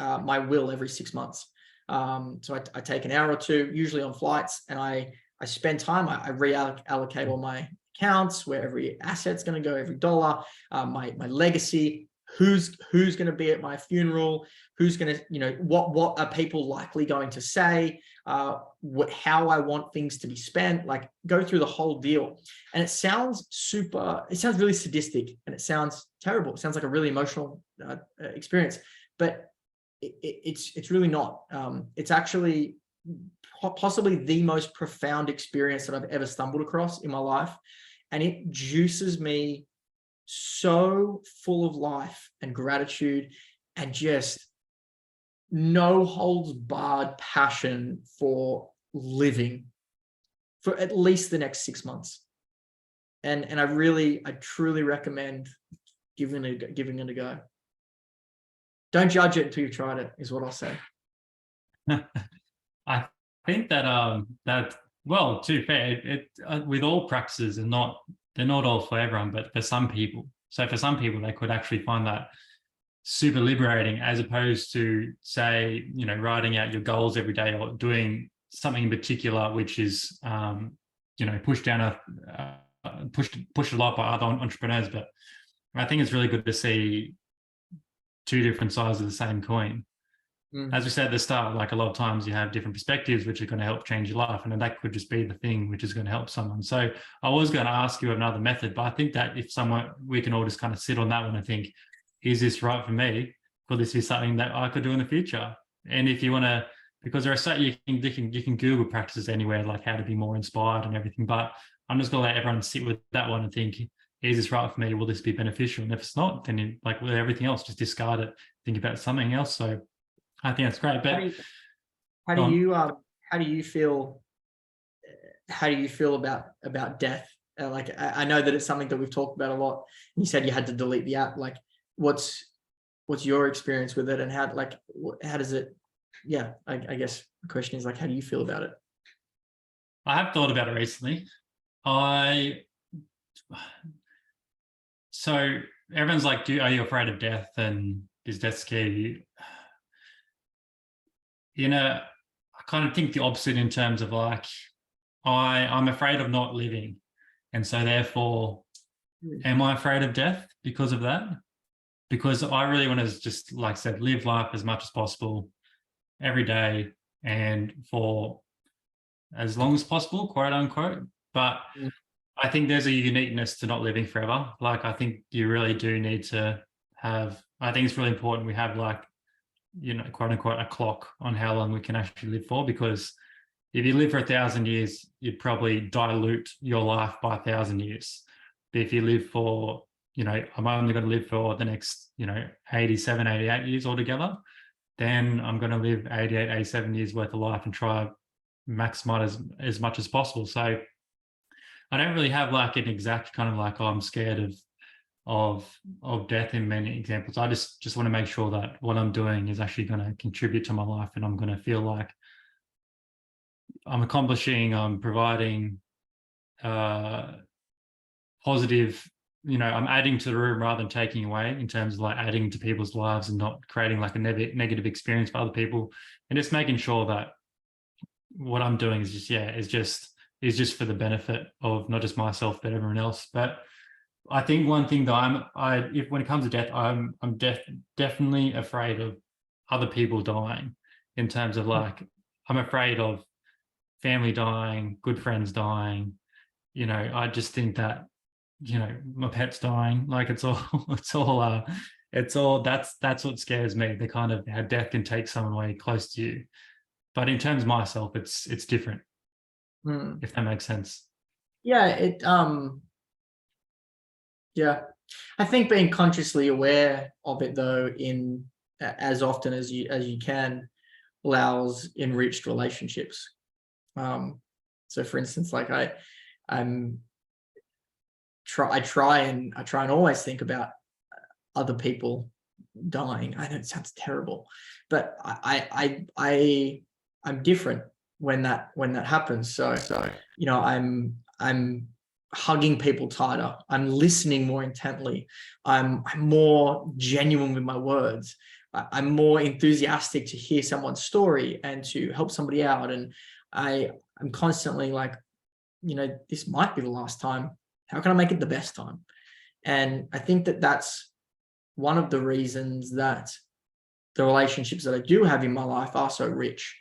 my will every 6 months. So I take an hour or two, usually on flights, and I spend time, I reallocate all my accounts, where every asset's going to go, every dollar, my legacy, who's going to be at my funeral, who's going to, you know, what are people likely going to say, how I want things to be spent, like go through the whole deal. And it sounds really sadistic and it sounds terrible. It sounds like a really emotional experience, but it's really not. It's actually possibly the most profound experience that I've ever stumbled across in my life. And it juices me so full of life and gratitude and just no holds barred passion for living for at least the next 6 months. And I truly recommend giving it a go. Don't judge it until you've tried it, is what I'll say. I think that well, to be fair, with all practices, they're not all for everyone, but for some people. So for some people, they could actually find that super liberating, as opposed to, say, you know, writing out your goals every day or doing something in particular, which is, you know, pushed a lot by other entrepreneurs. But I think it's really good to see two different sides of the same coin. As we said at the start, like a lot of times you have different perspectives which are going to help change your life, and then that could just be the thing which is going to help someone. So I was going to ask you another method, but I think that if someone, we can all just kind of sit on that one and think, is this right for me? Could this be something that I could do in the future? And if you want to, because there are so you can Google practices anywhere, like how to be more inspired and everything, but I'm just going to let everyone sit with that one and think, is this right for me? Will this be beneficial? And if it's not, then you, like with everything else, just discard it, think about something else. So I think that's great. But how do you feel about death? Like, I know that it's something that we've talked about a lot. You said you had to delete the app. Like, what's your experience with it, and how does it? Yeah, I guess the question is, like, how do you feel about it? I have thought about it recently. So everyone's like, are you afraid of death, and does death scare you? You know, I kind of think the opposite, in terms of like, I'm afraid of not living. And so therefore, am I afraid of death because of that? Because I really want to just, like I said, live life as much as possible every day and for as long as possible, quote unquote. But I think there's a uniqueness to not living forever. Like, I think you really do need to have, I think it's really important we have, like, you know, quote unquote, a clock on how long we can actually live for. Because if you live for 1,000 years, you'd probably dilute your life by 1,000 years. But if you live for, you know, I'm only going to live for the next, you know, 87, 88 years altogether, then I'm going to live 88, 87 years worth of life and try maximize as much as possible. So I don't really have like an exact kind of like, oh, I'm scared of death in many examples. I just want to make sure that what I'm doing is actually going to contribute to my life, and I'm going to feel like I'm accomplishing, I'm providing positive, you know, I'm adding to the room rather than taking away, in terms of like adding to people's lives and not creating like a negative experience for other people, and just making sure that what I'm doing is just for the benefit of not just myself but everyone else. But I think one thing that when it comes to death, I'm definitely afraid of other people dying, in terms of like, I'm afraid of family dying, good friends dying. You know, I just think that, you know, my pet's dying. Like, it's all that's what scares me. The kind of how death can take someone away close to you. But in terms of myself, it's different, if that makes sense. Yeah, yeah, I think being consciously aware of it, though, in as often as you can, allows enriched relationships. So for instance, like I try and always think about other people dying. I know it sounds terrible, but I'm different when that happens. So you know, I'm hugging people tighter. I'm listening more intently. I'm more genuine with my words. I'm more enthusiastic to hear someone's story and to help somebody out. And I'm constantly like, you know, this might be the last time. How can I make it the best time? And I think that that's one of the reasons that the relationships that I do have in my life are so rich,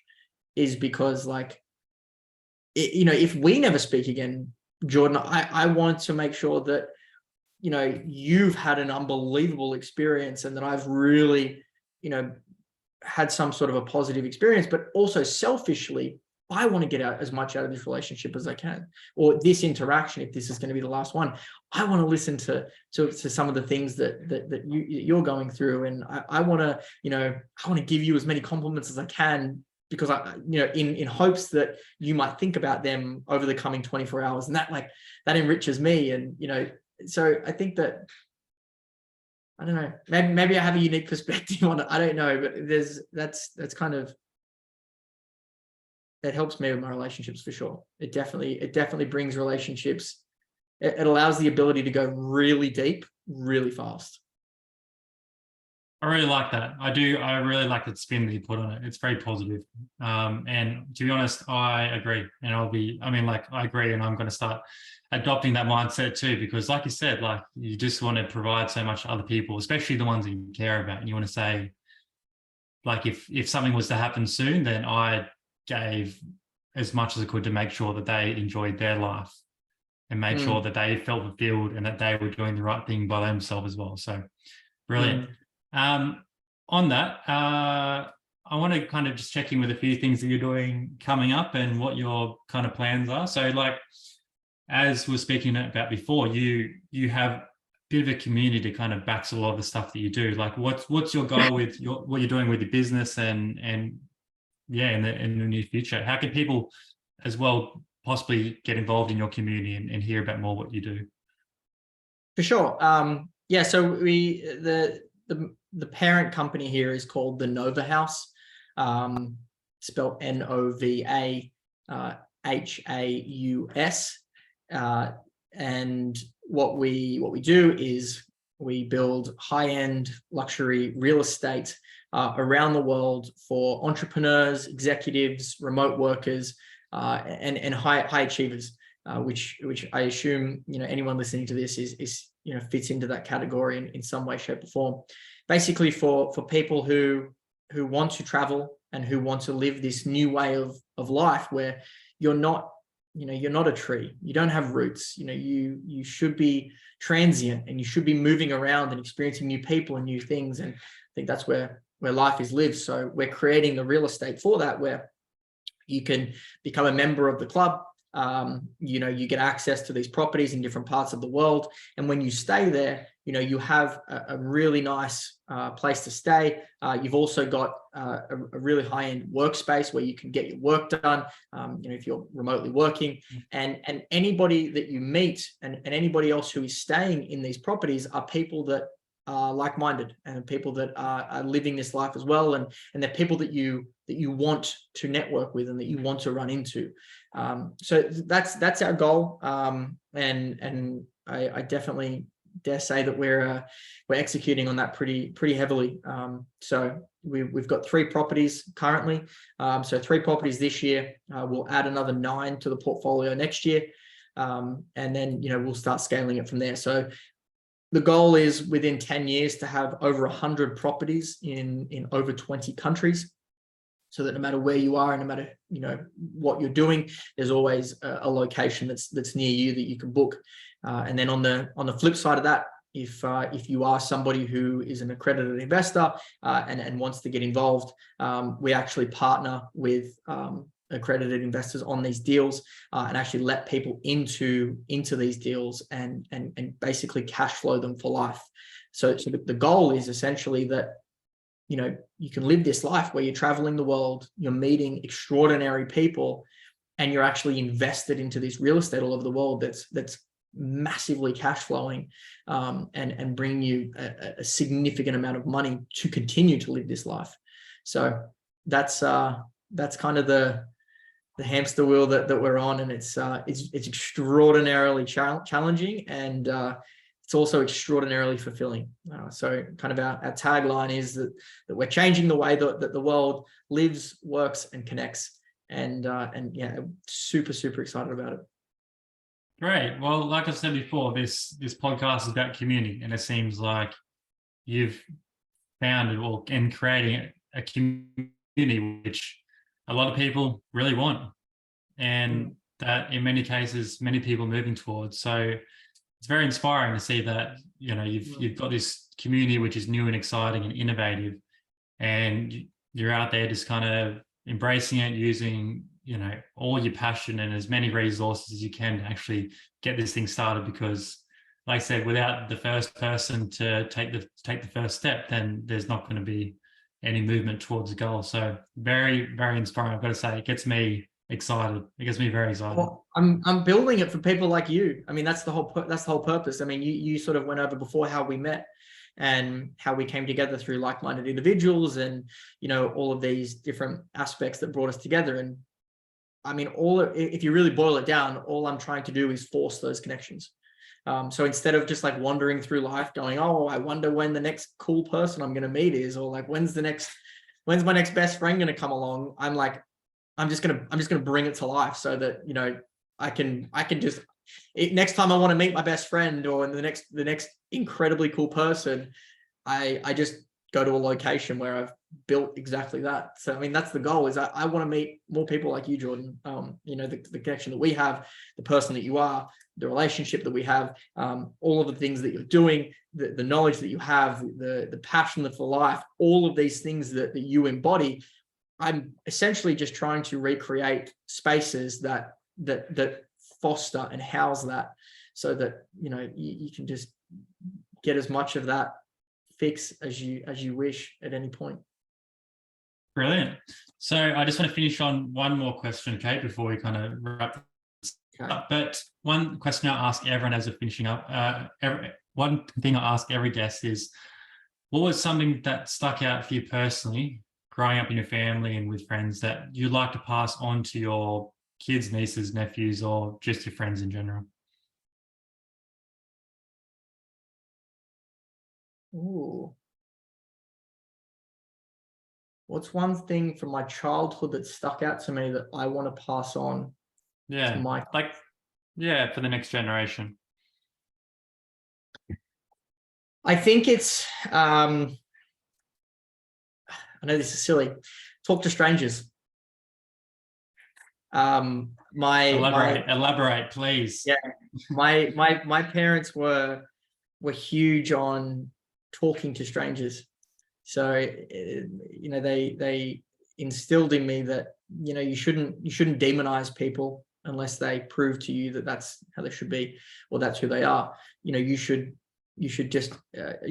is because, like, you know, if we never speak again, Jordan, I want to make sure that, you know, you've had an unbelievable experience, and that I've really, you know, had some sort of a positive experience. But also selfishly, I want to get out as much out of this relationship as I can, or this interaction, if this is going to be the last one. I want to listen to some of the things that you're going through, and I want to, you know, I want to give you as many compliments as I can, because I, you know, in hopes that you might think about them over the coming 24 hours, and that enriches me. And, you know, so I think that, I don't know, maybe I have a unique perspective on it. I don't know, but that's kind of, that helps me with my relationships for sure. It definitely brings relationships. It allows the ability to go really deep, really fast. I really like that. I do. I really like that spin that you put on it. It's very positive. And to be honest, I agree. And I agree. And I'm going to start adopting that mindset too, because like you said, like you just want to provide so much to other people, especially the ones that you care about. And you want to say, like, if something was to happen soon, then I gave as much as I could to make sure that they enjoyed their life and made sure that they felt fulfilled and that they were doing the right thing by themselves as well. So brilliant. On that, I want to kind of just check in with a few things that you're doing coming up and what your kind of plans are. So like, as we were speaking about before, you have a bit of a community that kind of backs a lot of the stuff that you do. Like what's your goal with what you're doing with your business and yeah, in the near future? How can people as well possibly get involved in your community and hear about more what you do? For sure. Yeah, so the parent company here is called the Nova House, spelled NOVA HAUS. And what we do is we build high-end luxury real estate around the world for entrepreneurs, executives, remote workers, and high achievers, which I assume anyone listening to this is fits into that category in some way, shape, or form. Basically, for people who want to travel and who want to live this new way of life, where you're not a tree, you don't have roots. You should be transient and you should be moving around and experiencing new people and new things. And I think that's where life is lived. So we're creating the real estate for that, where you can become a member of the club. You get access to these properties in different parts of the world. And when you stay there, you have a really nice place to stay. You've also got a really high-end workspace where you can get your work done, if you're remotely working. And anybody that you meet and anybody else who is staying in these properties are people that are like-minded and people that are living this life as well. And they're people that you want to network with and that you want to run into. So that's our goal. And I definitely dare say that we're executing on that pretty heavily. So we've got 3 properties currently. So 3 properties this year. We'll add another 9 to the portfolio next year. And then, we'll start scaling it from there. So the goal is within 10 years to have over 100 properties in over 20 countries, so that no matter where you are and no matter what you're doing, there's always a location that's near you that you can book. And then on the flip side of that, if you are somebody who is an accredited investor and wants to get involved, we actually partner with accredited investors on these deals and actually let people into these deals and basically cash flow them for life. So the goal is essentially that you can live this life where you're traveling the world, you're meeting extraordinary people, and you're actually invested into this real estate all over the world that's massively cash flowing and bringing you a significant amount of money to continue to live this life. So that's kind of the hamster wheel that we're on, and it's extraordinarily challenging, and it's also extraordinarily fulfilling. So kind of our tagline is that we're changing the way that the world lives, works, and connects. And yeah, super excited about it. Great. Well, like I said before, this podcast is about community, and it seems like you've founded and creating a community which a lot of people really want, and that in many cases many people are moving towards. So it's very inspiring to see that you've got this community which is new and exciting and innovative, and you're out there just kind of embracing it, using all your passion and as many resources as you can to actually get this thing started. Because like I said, without the first person to take the first step, then there's not going to be any movement towards the goal. So very inspiring. I've got to say, it gets me excited. It gets me very excited. Well, I'm building it for people like you. I mean, that's the whole purpose. I mean, you sort of went over before how we met and how we came together through like-minded individuals and all of these different aspects that brought us together. And I mean, if you really boil it down, all I'm trying to do is force those connections. So instead of just like wandering through life going, oh, I wonder when the next cool person I'm going to meet is, or like when's my next best friend going to come along? I'm like, I'm just going to bring it to life so that, you know, I can just next time I want to meet my best friend or the next incredibly cool person, I just go to a location where I've built exactly that. So, I mean, that's the goal is I want to meet more people like you, Jordan. You know, the connection that we have, the person that you are, the relationship that we have, all of the things that you're doing, the knowledge that you have, the passion for life, all of these things that you embody. I'm essentially just trying to recreate spaces that foster and house that so that, you know, you can just get as much of that fix as you wish at any point. Brilliant. So I just want to finish on one more question, Kate, before we kind of wrap up. But one question I ask everyone as we're finishing up, one thing I ask every guest is, what was something that stuck out for you personally, growing up in your family and with friends, that you'd like to pass on to your kids, nieces, nephews, or just your friends in general? Ooh. What's one thing from my childhood that stuck out to me that I want to pass on to my... for the next generation? I think it's, I know this is silly, talk to strangers. Elaborate, please. Yeah, my parents were huge on talking to strangers. So, you know, they instilled in me that, you know, you shouldn't demonize people unless they prove to you that that's how they should be or that's who they are. You know, you should just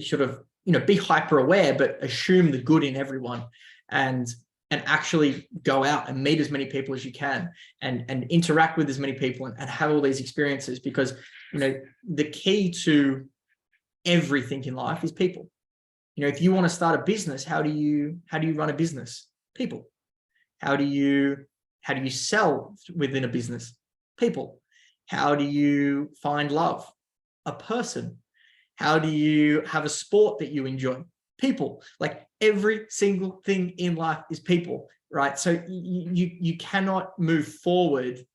sort of, you know, be hyper aware, but assume the good in everyone, and actually go out and meet as many people as you can, and interact with as many people and have all these experiences, because, you know, the key to everything in life is people. You know, if you want to start a business, how do you run a business? People. How do you sell within a business? People. How do you find love? A person. How do you have a sport that you enjoy? People. Like, every single thing in life is people, right? So you cannot move forward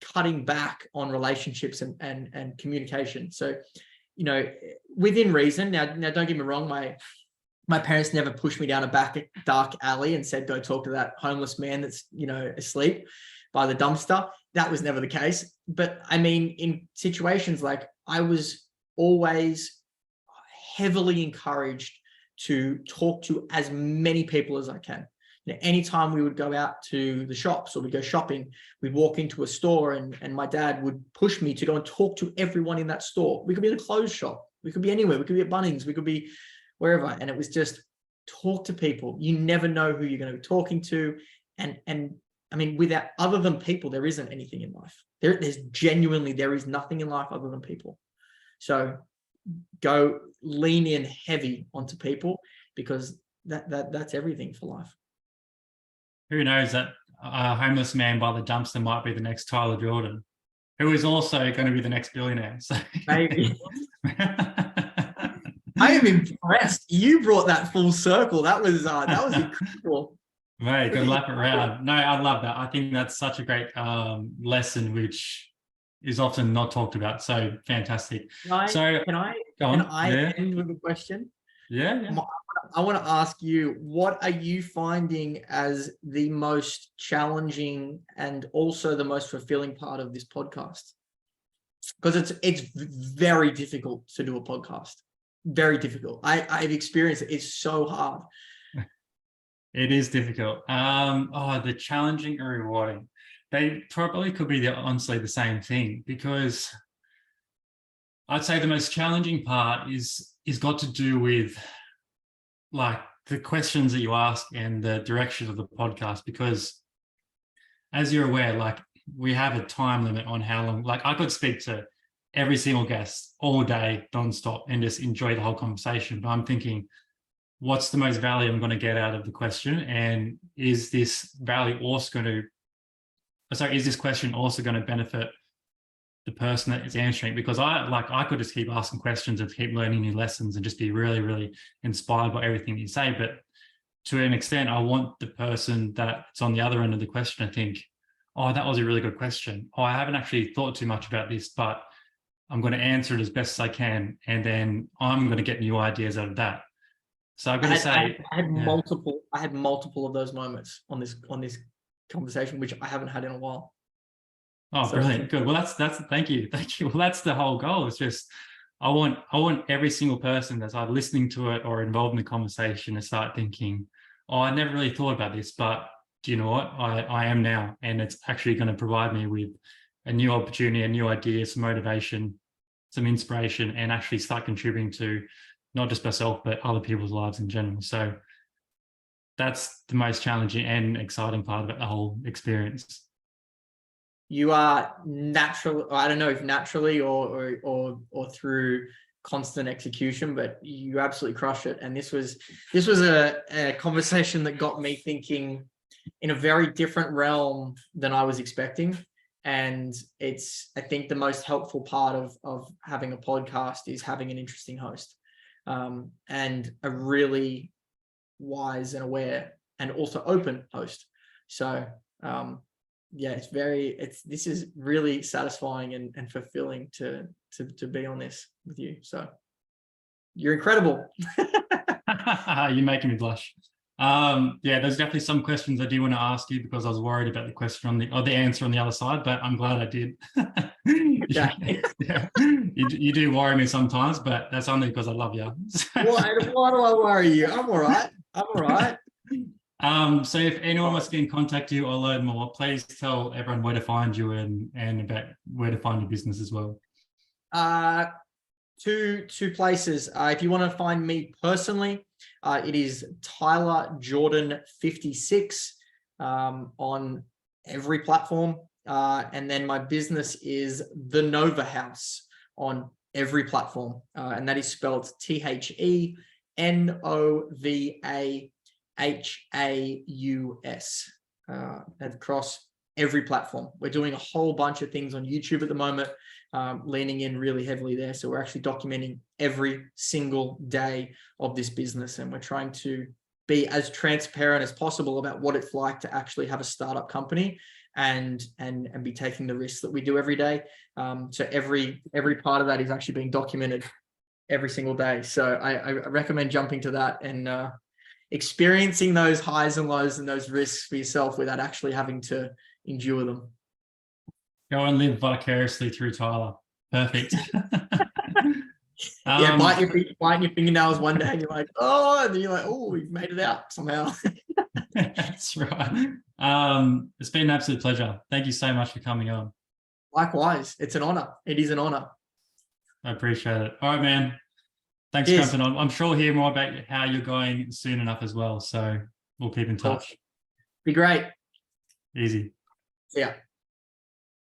cutting back on relationships and communication. So, you know, within reason. Now don't get me wrong, my parents never pushed me down a back dark alley and said, go talk to that homeless man that's, you know, asleep by the dumpster. That was never the case. But I mean, in situations like, I was always heavily encouraged to talk to as many people as I can. You know, anytime we would go out to the shops or we go shopping, we'd walk into a store and my dad would push me to go and talk to everyone in that store. We could be in a clothes shop. We could be anywhere. We could be at Bunnings. We could be wherever. And it was just talk to people. You never know who you're going to be talking to. And I mean, without, other than people, there isn't anything in life. There is nothing in life other than people. So go lean in heavy onto people, because that's everything for life. Who knows, that homeless man by the dumpster might be the next Tyler Jordan, who is also going to be the next billionaire. So maybe. I am impressed. You brought that full circle. That was incredible. Mate, go lap it around. No, I love that. I think that's such a great lesson, which is often not talked about. So fantastic. Can I end with a question? Yeah. I want to ask you, what are you finding as the most challenging and also the most fulfilling part of this podcast? Because it's very difficult to do a podcast. Very difficult. I've experienced it. It's so hard. It is difficult. The challenging and rewarding. They probably could be honestly the same thing, because I'd say the most challenging part is got to do with like the questions that you ask and the direction of the podcast, because as you're aware, like we have a time limit on how long, like I could speak to every single guest all day nonstop and just enjoy the whole conversation. But I'm thinking, what's the most value I'm going to get out of the question? And is this question also going to benefit the person that is answering, because I could just keep asking questions and keep learning new lessons and just be really, really inspired by everything that you say. But to an extent, I want the person that's on the other end of the question to think, oh, that was a really good question. Oh, I haven't actually thought too much about this, but I'm going to answer it as best as I can. And then I'm going to get new ideas out of that. So I've got to say, I had multiple of those moments on this conversation, which I haven't had in a while. oh, brilliant. Good. Well, that's thank you. Well, that's the whole goal. It's just, I want every single person that's either listening to it or involved in the conversation to start thinking, oh, I never really thought about this, but do you know what? I am now, and it's actually going to provide me with a new opportunity, a new idea, some motivation, some inspiration, and actually start contributing to not just myself, but other people's lives in general. So that's the most challenging and exciting part of the whole experience. You are naturally, I don't know if naturally or through constant execution, but you absolutely crush it. And this was a conversation that got me thinking in a very different realm than I was expecting. And it's, I think, the most helpful part of having a podcast is having an interesting host, and a really wise and aware and also open host. So yeah, this is really satisfying and fulfilling to be on this with you. So you're incredible. You're making me blush. Yeah, there's definitely some questions I do want to ask you, because I was worried about the question on the answer on the other side, but I'm glad I did. Yeah. You do worry me sometimes, but that's only because I love you. Why do I worry you? I'm all right. So if anyone wants to get in contact with you or learn more, please tell everyone where to find you and about where to find your business as well. Two places. If you want to find me personally, it is Tyler Jordan 56 on every platform. And then my business is The Nova House on every platform. And that is spelled TheNovaHaus, across every platform. We're doing a whole bunch of things on YouTube at the moment, leaning in really heavily there. So we're actually documenting every single day of this business, and we're trying to be as transparent as possible about what it's like to actually have a startup company and be taking the risks that we do every day. So every part of that is actually being documented every single day. So I recommend jumping to that and experiencing those highs and lows and those risks for yourself without actually having to endure them. Go and live vicariously through Tyler. Perfect. Yeah, biting your fingernails one day and you're like, oh, and then you're like, oh, we've made it out somehow. That's right. It's been an absolute pleasure. Thank you so much for coming on. Likewise, it's an honor. It is an honor. I appreciate it. All right, man. Thanks Cheers. for jumping on. I'm sure we'll hear more about how you're going soon enough as well. So we'll keep in touch. Be great. Easy. Yeah.